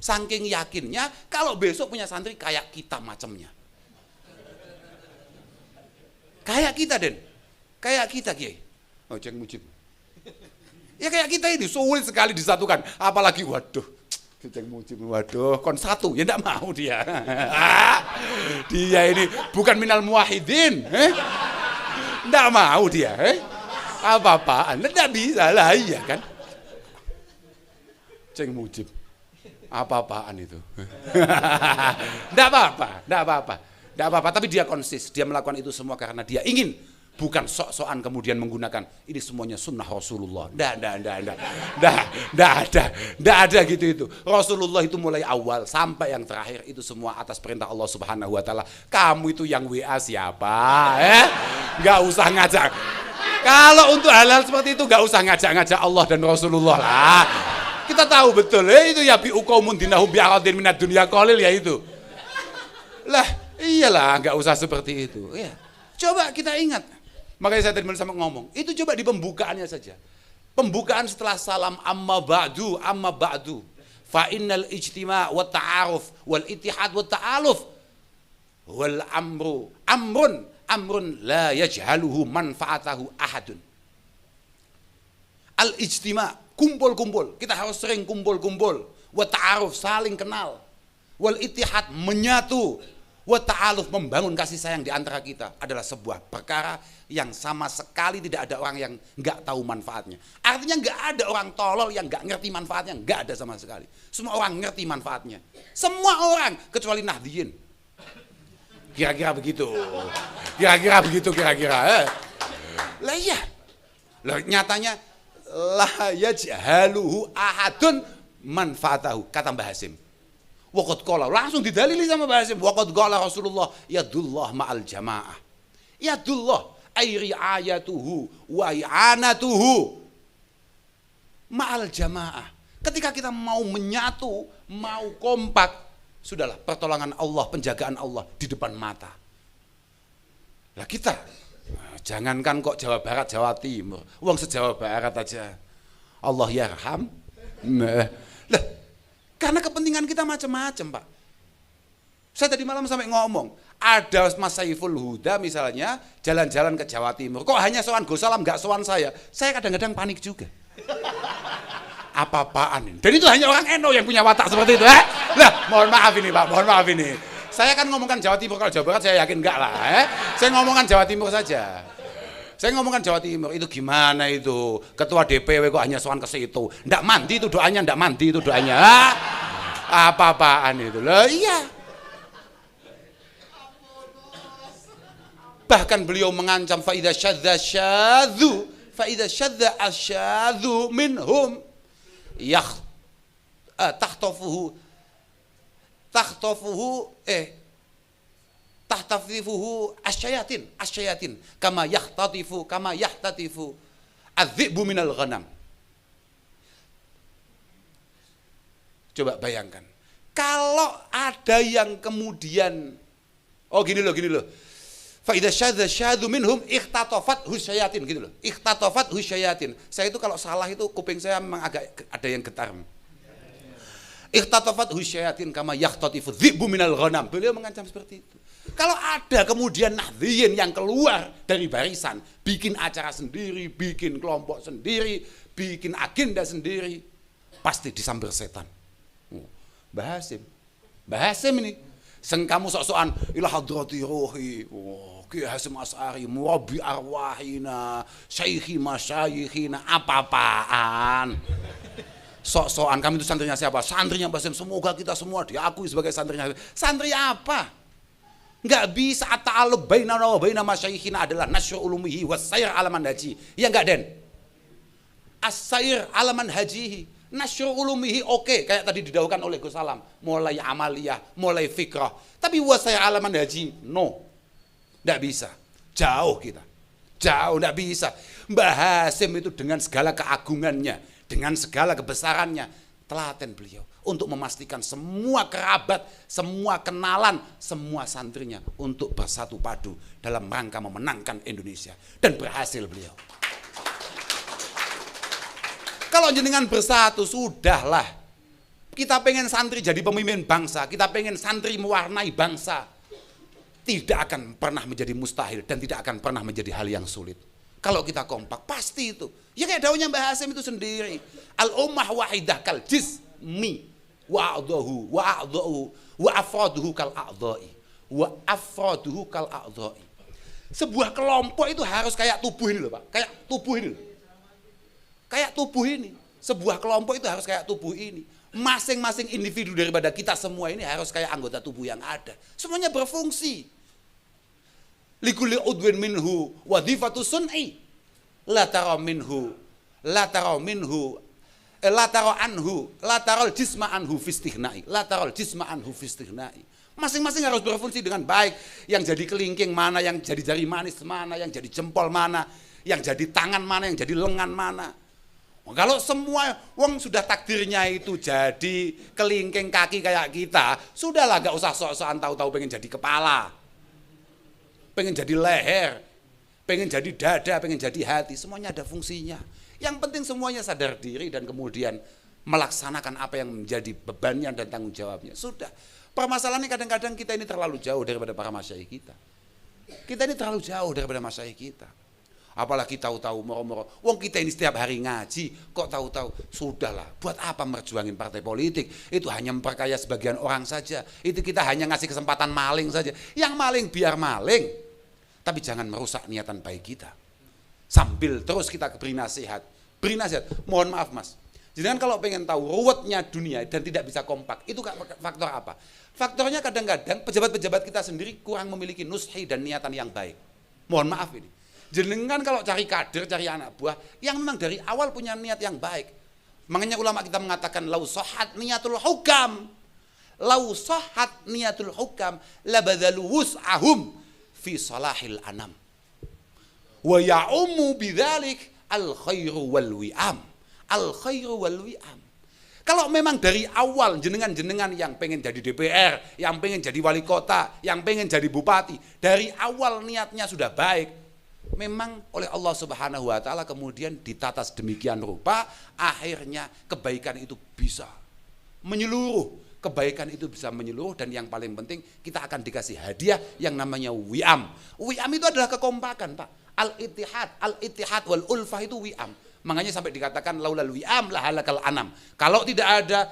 S2: Saking yakinnya kalau besok punya santri kayak kita macamnya. Kayak kita Den. Kayak kita Kiai. Oh Ceng Mujib. Ya kayak kita ini sulit sekali disatukan. Apalagi waduh. Ceng Mujib waduh kon satu ya enggak mau dia. Dia ini bukan minal muwahhidin. Enggak mau dia. Apa-apaan. Enggak bisa lah iya kan. Ceng Mujib. Apa-apaan itu? Enggak apa-apa, tapi dia konsis, dia melakukan itu semua karena dia ingin, bukan sok-sokan kemudian menggunakan ini semuanya sunnah Rasulullah. Enggak ada gitu itu. Rasulullah itu mulai awal sampai yang terakhir itu semua atas perintah Allah Subhanahu wa taala. Kamu itu yang WA siapa? Enggak usah ngajak. Kalau untuk hal-hal seperti itu enggak usah ngajak-ngajak Allah dan Rasulullah lah. Kita tahu betul, itu ya bi'uqaumun dinahum bi'aradin minad dunya qalil ya itu. Lah, iyalah enggak usah seperti itu. Ya. Coba kita ingat. Makanya saya tadi sama ngomong, itu coba di pembukaannya saja. Pembukaan setelah salam amma ba'du. Fa innal ijtima' wa ta'aruf wal ittihad wa ta'aluf wal amrun la yajhaluhu manfaatahu ahadun. Al ijtima' kumpul-kumpul, kita harus sering kumpul-kumpul. Wa ta'aruf, saling kenal. Wal ittihad, menyatu. Wa ta'aluf, membangun kasih sayang di antara kita adalah sebuah perkara yang sama sekali tidak ada orang yang enggak tahu manfaatnya. Artinya enggak ada orang tolol yang enggak ngerti manfaatnya, enggak ada sama sekali. Semua orang ngerti manfaatnya. Semua orang kecuali Nahdien. Kira-kira begitu. Kira-kira. Lah iya. Lah nyatanya la yajhaluhu ahadun manfaatahu, kata Mbah Hasyim. Waqad qala, langsung didalili sama Mbah Hasim. Waqad qala Rasulullah, yadullah ma'al jamaah. Yadullah ay riayatuhu wa i'anatuhu ma'al jamaah. Ketika kita mau menyatu, mau kompak, sudahlah pertolongan Allah, penjagaan Allah di depan mata. Lah kita, jangankan kok Jawa Barat, Jawa Timur, uang se-Jawa Barat aja. Allah yarham. Nah, lah, karena kepentingan kita macam-macam, Pak. Saya tadi malam sampai ngomong, ada Mas Saiful Huda misalnya jalan-jalan ke Jawa Timur, kok hanya sowan Gus Salam, nggak sowan saya kadang-kadang panik juga. Apa-apaan ini? Dan itu hanya orang NU yang punya watak seperti itu. Lah, mohon maaf ini Pak, mohon maaf ini. Saya kan ngomongkan Jawa Timur, kalau Jawa Barat saya yakin enggak lah. Saya ngomongkan Jawa Timur saja. Saya ngomongkan Jawa Timur, itu gimana itu? Ketua DPW kok hanya sowan ke situ? Ndak mandi itu doanya, ndak mandi itu doanya. Apa-apaan itu? Lah iya. Bahkan beliau mengancam faida syadza syadzu, faida syadza asyadzu minhum tahtafuhu asyayatin kama yahtatifu adz-dzi'bu minal ghanam. Coba bayangkan kalau ada yang kemudian gini loh fa idza syadza syadzu minhum ikhtatafat husyayatin gitu loh. Ikhtatafat husyayatin. Saya itu kalau salah itu kuping saya memang agak ada yang getar. Ikhtatafat husyayatin kama yahtatifu dzi'bu minal ghanam. Beliau mengancam seperti itu. Kalau ada kemudian nahdliyin yang keluar dari barisan, bikin acara sendiri, bikin kelompok sendiri, bikin agenda sendiri, pasti disamber setan. Mbah Hasim ini seng kamu sok-sokan ila hadrati ruhi. Ki Hasim Asy'ari murabbi arwahina, syaikhi masyayikhina, apa-apaan. Sok-sokan kami itu santrinya siapa? Santrinya Mbah Hasim. Semoga kita semua diakui sebagai santrinya. Santri apa? Enggak bisa at-ta'alluq bainana wa baina masyayikhina adalah nasyru ulumihi was-sayr ala manhaji. Ya enggak, Den? As-sayr ala manhajihi. Nasyru ulumihi oke, kayak tadi didahulukan oleh Gus Salam, mulai amaliyah, mulai fikrah. Tapi was-sayr ala manhaji, no. Enggak bisa. Jauh kita. Jauh enggak bisa. Mbah Hasim itu dengan segala keagungannya, dengan segala kebesarannya, telaten beliau untuk memastikan semua kerabat, semua kenalan, semua santrinya untuk bersatu padu dalam rangka memenangkan Indonesia. Dan berhasil beliau. Kalau jenengan bersatu, sudahlah. Kita pengen santri jadi pemimpin bangsa, kita pengen santri mewarnai bangsa. Tidak akan pernah menjadi mustahil dan tidak akan pernah menjadi hal yang sulit. Kalau kita kompak, pasti itu. Ya kayak daunnya Mbah Hasim itu sendiri. Al-ummah wahidah kal jismi wa'adahu wa'adahu wa'afraduhu kal a'dha'i wa'afraduhu kal a'dha'i. Sebuah kelompok itu harus kayak tubuh ini loh Pak. Kayak tubuh ini loh. Kayak tubuh ini. Sebuah kelompok itu harus kayak tubuh ini. Masing-masing individu daripada kita semua ini harus kayak anggota tubuh yang ada. Semuanya berfungsi. Likulli udwin minhu wadhifatu sun'i. La tara minhu, la tara minhu, la tara anhu, la taral jisma anhu fistihnai. La taral jisma anhu fistihnai. Masing-masing harus berfungsi dengan baik. Yang jadi kelingking mana, yang jadi jari manis mana, yang jadi jempol mana, yang jadi tangan mana, yang jadi lengan mana. Kalau semua wong sudah takdirnya itu jadi kelingking kaki kayak kita, sudahlah gak usah sok-sokan tahu-tahu pengen jadi kepala, pengen jadi leher, pengen jadi dada, pengen jadi hati, semuanya ada fungsinya. Yang penting semuanya sadar diri dan kemudian melaksanakan apa yang menjadi bebannya dan tanggung jawabnya. Sudah. Permasalahannya kadang-kadang kita ini terlalu jauh daripada para masyayikh kita. Kita ini terlalu jauh daripada masyayikh kita. Apalagi tahu-tahu moro-moro, wong kita ini setiap hari ngaji, kok tahu-tahu, sudahlah, buat apa merjuangin partai politik? Itu hanya memperkaya sebagian orang saja. Itu kita hanya ngasih kesempatan maling saja. Yang maling biar maling, tapi jangan merusak niatan baik kita. Sambil terus kita beri nasihat. Mohon maaf Mas, jadi kan kalau pengen tahu ruwetnya dunia dan tidak bisa kompak, itu faktor apa? Faktornya kadang-kadang pejabat-pejabat kita sendiri kurang memiliki nushi dan niatan yang baik. Mohon maaf ini. Jenengan kalau cari kader, cari anak buah yang memang dari awal punya niat yang baik. Makanya ulama kita mengatakan lau sohat niatul hukam lau sahhat niyatul hukam labadhalu wus'ahum fi salahil anam. Wa ya'ummu bidzalik al khairu wal wi'am. Al khairu wal wi'am. Kalau memang dari awal jenengan-jenengan yang pengen jadi DPR, yang pengen jadi wali kota, yang pengen jadi bupati, dari awal niatnya sudah baik, memang oleh Allah Subhanahu wa taala kemudian ditata sedemikian rupa, akhirnya kebaikan itu bisa menyeluruh. Kebaikan itu bisa menyeluruh, dan yang paling penting kita akan dikasih hadiah yang namanya wi'am. Wi'am itu adalah kekompakan, Pak. Al-ittihad wal ulfah itu wi'am. Makanya sampai dikatakan laulal wi'am lahalakal anam. Kalau tidak ada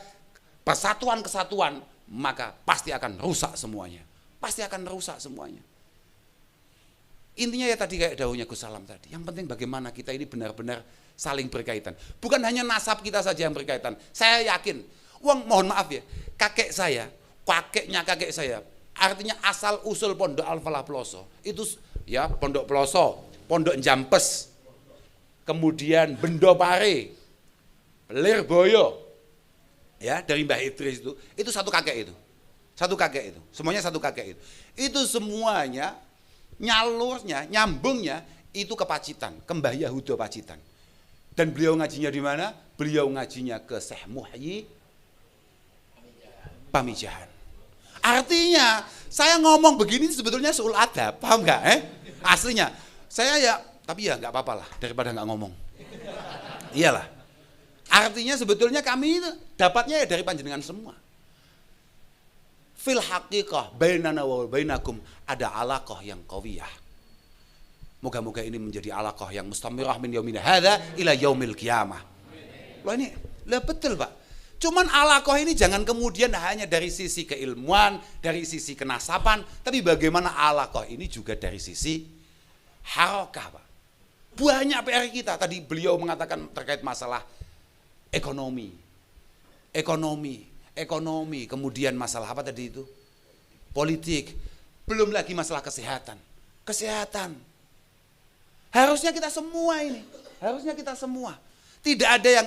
S2: persatuan-kesatuan, maka pasti akan rusak semuanya. Pasti akan rusak semuanya. Intinya ya tadi kayak dawuhnya Gus Salam tadi. Yang penting bagaimana kita ini benar-benar saling berkaitan. Bukan hanya nasab kita saja yang berkaitan. Saya yakin, mohon maaf ya, kakeknya kakek saya, artinya asal usul Pondok Al-Falah Ploso. Itu ya Pondok Ploso, Pondok Jampes, kemudian Bendopare, Lirboyo, ya dari Mbah Idris itu satu kakek itu, semuanya satu kakek itu. Itu semuanya nyambungnya itu ke Pacitan, ke Mbah Yahuda Pacitan. Dan beliau ngajinya di mana? Beliau ngajinya ke Syekh Muhyi Pamijahan. Artinya saya ngomong begini sebetulnya suul adab, paham nggak? Aslinya saya ya. Tapi ya nggak apa-apa lah, daripada nggak ngomong. Iyalah. Artinya sebetulnya kami dapatnya ya dari panjenengan semua. Fil haqiqah bainana wa bainakum ada alaqah yang qawiyah. Moga-moga ini menjadi alaqah yang mustamirah min yaumina hadza ila yaumil qiyamah. Loh ini, lah betul Pak. Cuman alaqah ini jangan kemudian hanya dari sisi keilmuan, dari sisi kenasaban, tapi bagaimana alaqah ini juga dari sisi harakah Pak. Banyak PR kita. Tadi beliau mengatakan terkait masalah ekonomi. Kemudian masalah apa tadi itu? Politik. Belum lagi masalah kesehatan. Harusnya kita semua ini. Tidak ada yang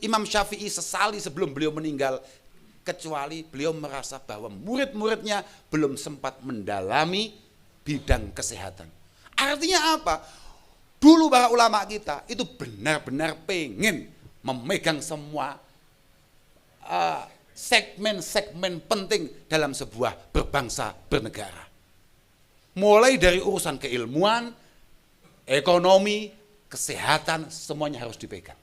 S2: Imam Syafi'i sesali sebelum beliau meninggal. Kecuali beliau merasa bahwa murid-muridnya belum sempat mendalami bidang kesehatan. Artinya apa? Dulu para ulama kita itu benar-benar pengen memegang semua segmen-segmen penting dalam sebuah berbangsa bernegara. Mulai dari urusan keilmuan, ekonomi, kesehatan, semuanya harus dipegang.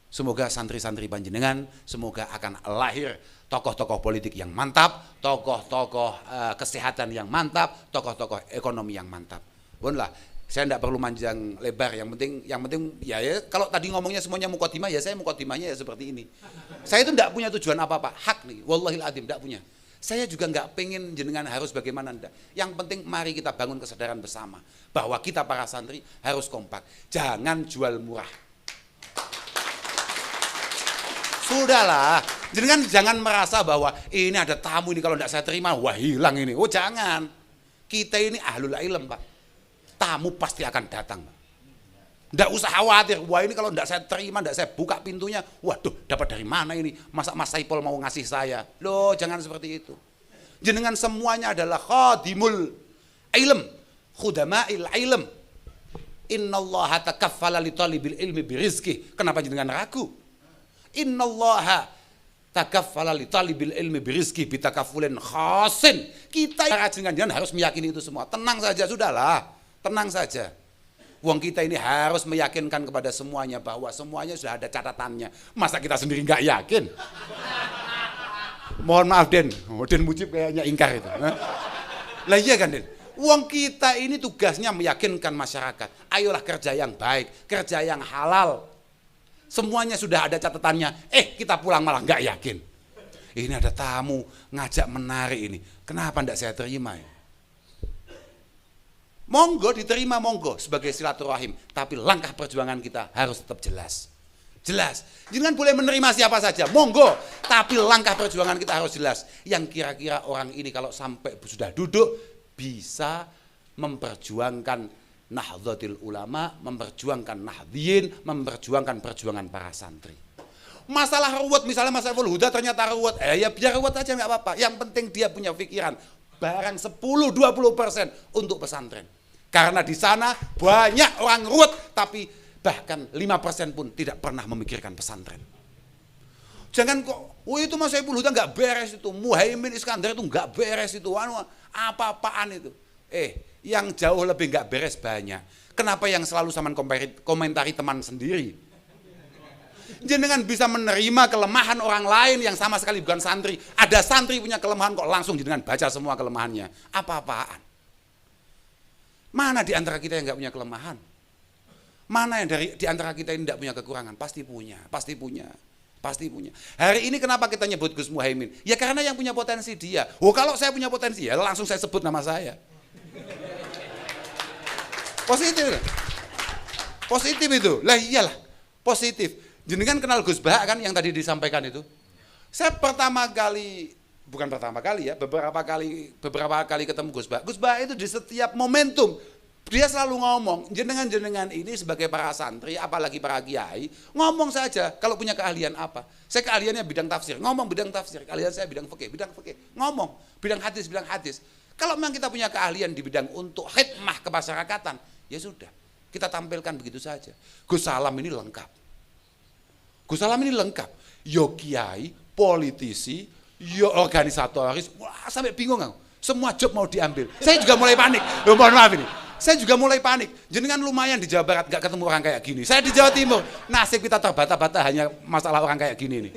S2: Semoga santri-santri panjenengan, semoga akan lahir tokoh-tokoh politik yang mantap, tokoh-tokoh kesehatan yang mantap, tokoh-tokoh ekonomi yang mantap. Bonlah. Saya tidak perlu manjang lebar, yang penting ya kalau tadi ngomongnya semuanya mukadimah, ya saya mukadimahnya ya seperti ini. Saya itu tidak punya tujuan apa-apa, hak nih, wallahil adzim tidak punya. Saya juga nggak pengen jenengan harus bagaimana enggak. Yang penting mari kita bangun kesadaran bersama bahwa kita para santri harus kompak, jangan jual murah. Sudahlah, jenengan jangan merasa bahwa ini ada tamu ini kalau tidak saya terima, wah hilang ini. Oh jangan, kita ini ahlul ilm Pak. Tamu pasti akan datang. Tidak usah khawatir, wah ini kalau tidak saya terima, tidak saya buka pintunya, waduh dapat dari mana ini, masa Mas Saipul mau ngasih saya. Loh jangan seperti itu. Jenengan semuanya adalah khadimul ilm, khudama'il ilm. Innallaha takaffala li talibil ilmi birizki. Kenapa jenengan ragu? Innallaha takaffala li talibil ilmi birizki bitakafulin khasin. Kita jenengan harus meyakini itu semua. Tenang saja, sudahlah. Tenang saja. Wong kita ini harus meyakinkan kepada semuanya bahwa semuanya sudah ada catatannya. Masa kita sendiri nggak yakin? Mohon maaf Den Mujib kayaknya ingkar itu. Lah iya kan Den? Wong kita ini tugasnya meyakinkan masyarakat. Ayolah kerja yang baik, kerja yang halal. Semuanya sudah ada catatannya. Kita pulang malah nggak yakin. Ini ada tamu ngajak menarik ini. Kenapa ndak saya terima ya? Monggo diterima, monggo sebagai silaturahim, tapi langkah perjuangan kita harus tetap jelas. Jangan boleh menerima siapa saja, monggo, tapi langkah perjuangan kita harus jelas. Yang kira-kira orang ini kalau sampai sudah duduk bisa memperjuangkan Nahdlatul Ulama, memperjuangkan Nahdliyin, memperjuangkan perjuangan para santri. Masalah ruwet, misalnya Mas Saiful Huda ternyata ruwet, ya biar ruwet aja nggak apa-apa. Yang penting dia punya pikiran barang 10-20% untuk pesantren. Karena di sana banyak orang ruwet, tapi bahkan 5% pun tidak pernah memikirkan pesantren. Jangan kok, itu Mas Saiful Huda nggak beres itu, Muhaimin Iskandar itu nggak beres itu, apa-apaan itu. Yang jauh lebih nggak beres banyak. Kenapa yang selalu sama komentari teman sendiri? Jenengan bisa menerima kelemahan orang lain yang sama sekali bukan santri. Ada santri punya kelemahan kok langsung jenengan baca semua kelemahannya. Apa-apaan? Mana di antara kita yang nggak punya kelemahan? Mana yang di antara kita ini tidak punya kekurangan? Pasti punya, pasti punya. Pasti punya. Hari ini kenapa kita nyebut Gus Muhaimin? Ya karena yang punya potensi dia. Kalau saya punya potensi ya langsung saya sebut nama saya. Positif. Positif itu. Lah iyalah, positif. Jenengan kenal Gus Bah kan yang tadi disampaikan itu? Saya beberapa kali ketemu Gus Bah. Gus Bah itu di setiap momentum dia selalu ngomong, jenengan ini sebagai para santri, apalagi para kiai, ngomong saja kalau punya keahlian apa. Saya keahliannya bidang tafsir, ngomong bidang tafsir. Keahlian saya bidang fikih, ngomong bidang hadis. Kalau memang kita punya keahlian di bidang untuk khidmah kemasyarakatan, ya sudah, kita tampilkan begitu saja. Gus Salam ini lengkap. Yo kiai, politisi, yo organisatoris, wah sampai bingung aku. Semua job mau diambil. Saya juga mulai panik. Mohon maaf ini. Saya juga mulai panik. Jenengan lumayan di Jawa Barat gak ketemu orang kayak gini. Saya di Jawa Timur, nasib kita terbata-bata hanya masalah orang kayak gini nih.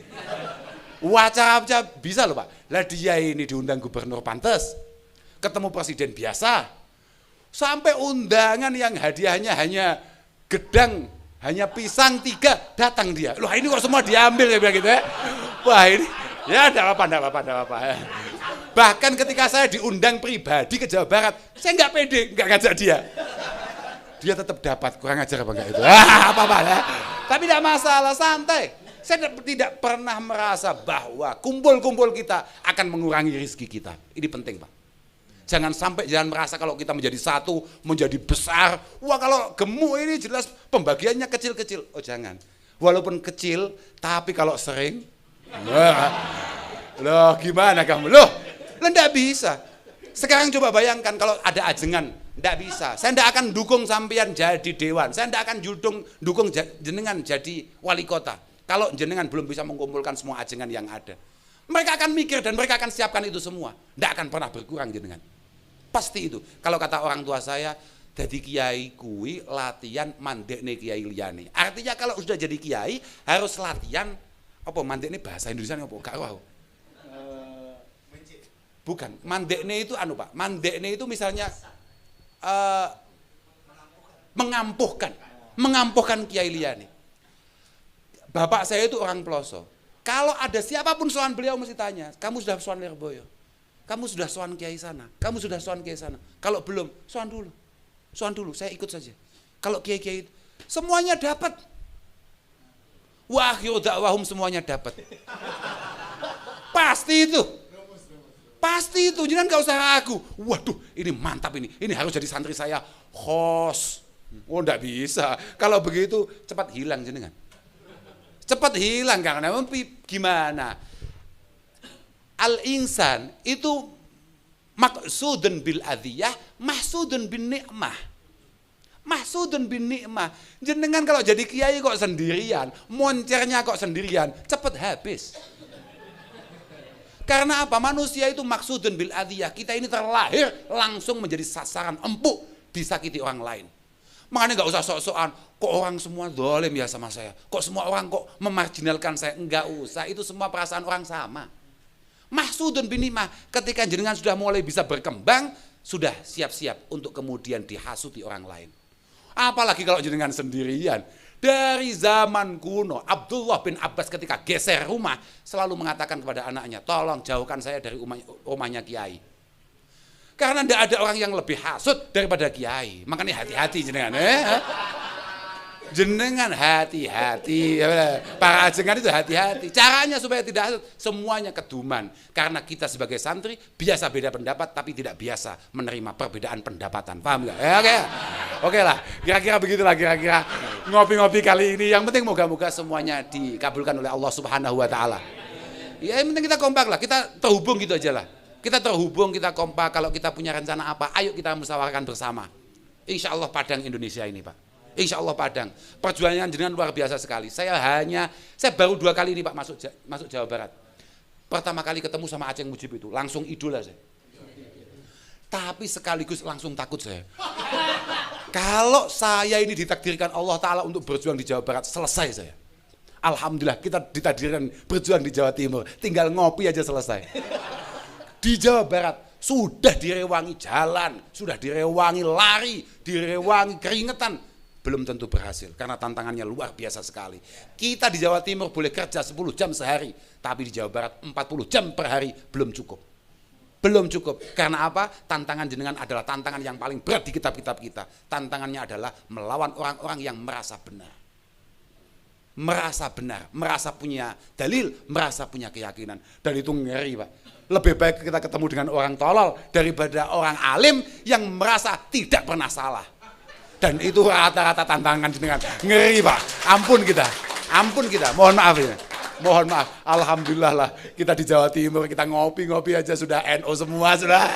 S2: Wacara bisa loh Pak. Lah dia ini diundang gubernur pantes. Ketemu presiden biasa. Sampai undangan yang hadiahnya hanya gedang, hanya pisang 3, datang dia. Loh ini kok semua diambil ya bilang gitu ya. Wah ini, ya enggak apa-apa. Bahkan ketika saya diundang pribadi ke Jawa Barat, saya nggak pede, nggak ngajak dia. Dia tetap dapat, kurang ajar apa enggak itu. Apa-apa ya. Tapi tidak masalah, santai. Saya tidak pernah merasa bahwa kumpul-kumpul kita akan mengurangi rezeki kita. Ini penting Pak. Jangan merasa kalau kita menjadi satu, menjadi besar. Wah kalau gemuk ini jelas pembagiannya kecil-kecil. Oh jangan. Walaupun kecil, tapi kalau sering. Loh gimana kamu? Loh enggak bisa. Sekarang coba bayangkan kalau ada ajengan. Enggak bisa. Saya enggak akan dukung sampean jadi dewan. Saya enggak akan dukung jenengan jadi wali kota. Kalau jenengan belum bisa mengumpulkan semua ajengan yang ada. Mereka akan mikir dan mereka akan siapkan itu semua. Enggak akan pernah berkurang jenengan. Pasti itu. Kalau kata orang tua saya, jadi kiai kui latihan mandekne kiai liyane. Artinya kalau sudah jadi kiai harus latihan apa mandekne bahasa Indonesia apa? Gak tahu. Bukan, mandekne itu Pak. Mandekne itu misalnya mengampuhkan kiai liyane. Bapak saya itu orang Ploso. Kalau ada siapapun soal beliau mesti tanya, kamu sudah soal Lirboyo? Kamu sudah soal kiai sana? Kamu sudah soal kiai sana? Kalau belum, soal dulu, saya ikut saja. Kalau kiai-kiai semuanya dapat. Wa akhiru da'wahum semuanya dapat. Pasti itu, jangan gak usah ragu. Waduh, ini mantap ini harus jadi santri saya. Host. Oh enggak bisa. Kalau begitu cepat hilang jenengan. Cepat hilang karena gimana? Al-insan itu maksudun bil adiyah, mahsudun bin ni'mah. Mahsudun bin ni'mah. Jenengan kalau jadi kiai kok sendirian, moncernya kok sendirian, cepat habis. Karena apa? Manusia itu maksudun bil adiyah. Kita ini terlahir langsung menjadi sasaran empuk disakiti orang lain. Makanya nggak usah sok-sokan, kok orang semua dolim ya sama saya, kok semua orang kok memarginalkan saya, enggak usah, itu semua perasaan orang sama. Mahsudun binimah, ketika jenengan sudah mulai bisa berkembang, sudah siap-siap untuk kemudian dihasuti orang lain. Apalagi kalau jenengan sendirian. Dari zaman kuno, Abdullah bin Abbas ketika geser rumah, selalu mengatakan kepada anaknya, tolong jauhkan saya dari rumahnya kiai. Karena tidak ada orang yang lebih hasut daripada kiai. Makanya hati-hati jenengan. Jenengan hati-hati. Para ajengan itu hati-hati. Caranya supaya tidak hasut, semuanya keduman. Karena kita sebagai santri biasa beda pendapat tapi tidak biasa menerima perbedaan pendapatan. Paham nggak? Oke lah. Kira-kira begitulah kira-kira. ngopi-ngopi kali ini. Yang penting moga-moga semuanya dikabulkan oleh Allah Subhanahu wa taala. Ya, yang penting kita kompak lah, kita terhubung gitu aja lah. Kita terhubung, kita kompak. Kalau kita punya rencana apa, ayo kita musyawarahkan bersama. Insya Allah Padang Indonesia ini, Pak. Insya Allah Padang. Perjuangan jenengan luar biasa sekali. Saya baru 2 kali ini Pak masuk Jawa Barat. Pertama kali ketemu sama Aceh Mujib itu, langsung idola saya. Tapi sekaligus langsung takut saya. Kalau saya ini ditakdirkan Allah Ta'ala untuk berjuang di Jawa Barat, selesai saya. Alhamdulillah kita ditakdirkan berjuang di Jawa Timur, tinggal ngopi aja selesai. Di Jawa Barat sudah direwangi jalan, sudah direwangi lari, direwangi keringetan, belum tentu berhasil karena tantangannya luar biasa sekali. Kita di Jawa Timur boleh kerja 10 jam sehari, tapi di Jawa Barat 40 jam per hari belum cukup. Belum cukup. Karena apa? Tantangan jenengan adalah tantangan yang paling berat di kitab-kitab kita. Tantangannya adalah melawan orang-orang yang merasa benar. Merasa benar, merasa punya dalil, merasa punya keyakinan. Dan itu ngeri, Pak. Lebih baik kita ketemu dengan orang tolol daripada orang alim yang merasa tidak pernah salah. Dan itu rata-rata tantangan jenengan. Ngeri, Pak. Ampun kita. Mohon maaf ya. Mohon maaf. Alhamdulillah lah kita di Jawa Timur, kita ngopi-ngopi aja sudah NO semua sudah.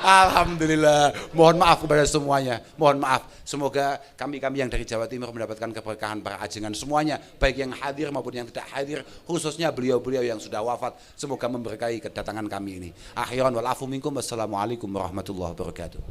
S2: Alhamdulillah. Mohon maaf kepada semuanya. Mohon maaf. Semoga kami yang dari Jawa Timur mendapatkan keberkahan para ajengan semuanya, baik yang hadir maupun yang tidak hadir, khususnya beliau-beliau yang sudah wafat. Semoga memberkahi kedatangan kami ini. Akhiran wal afu minkum. Wassalamualaikum warahmatullahi wabarakatuh.